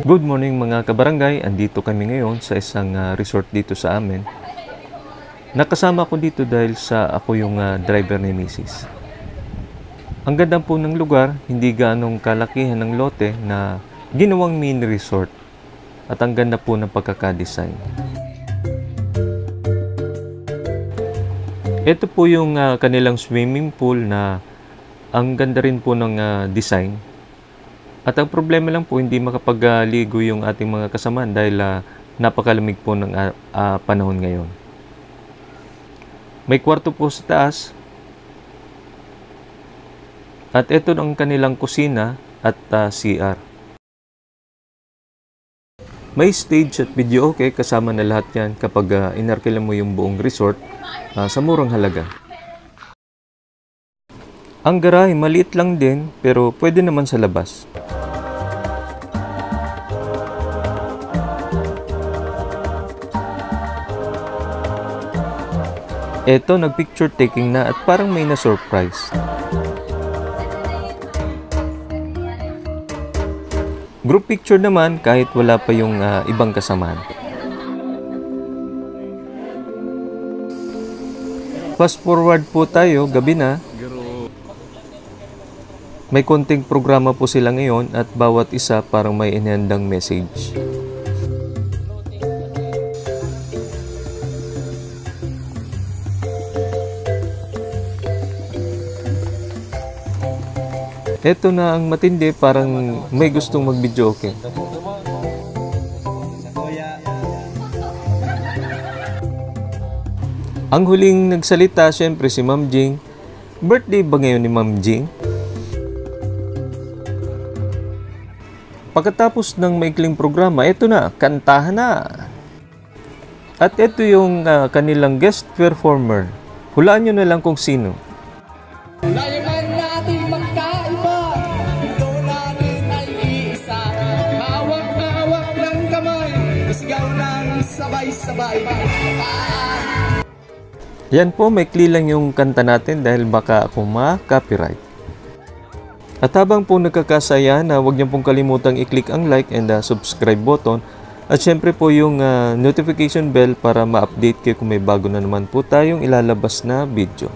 Good morning mga kabarangay, andito kami ngayon sa isang resort dito sa amin. Nakasama ko dito dahil sa ako yung driver ni Mrs. Ang ganda po ng lugar, hindi ganong kalakihan ng lote na ginawang mini resort. At ang ganda po ng pagkakadesign. Ito po yung kanilang swimming pool na ang ganda rin po ng design. At ang problema lang po, hindi makapagligo yung ating mga kasamaan dahil napakalamig po ng panahon ngayon. May kwarto po sa taas. At ito ang kanilang kusina at CR. May stage at video okay, kasama na lahat yan kapag inarkila mo yung buong resort sa murang halaga. Ang garahe maliit lang din pero pwede naman sa labas. Eto, nag-picture taking na at parang may na-surprise. Group picture naman kahit wala pa yung ibang kasamahan. Fast forward po tayo, gabi na. May konting programa po sila ngayon at bawat isa parang may inihandang message. Ito na ang matindi, parang may gustong mag-video okay. Ang huling nagsalita, syempre si Ma'am Jing. Birthday ba ngayon ni Ma'am Jing? Pagkatapos ng maikling programa, ito na, kantahan na. At ito yung kanilang guest performer. Hulaan nyo na lang kung sino. Yan po, maikli lang yung kanta natin dahil baka ako ma-copyright. At habang po nagkakasaya na huwag niyo pong kalimutang i-click ang like and subscribe button. At syempre po yung notification bell para ma-update kayo kung may bago na naman po tayong ilalabas na video.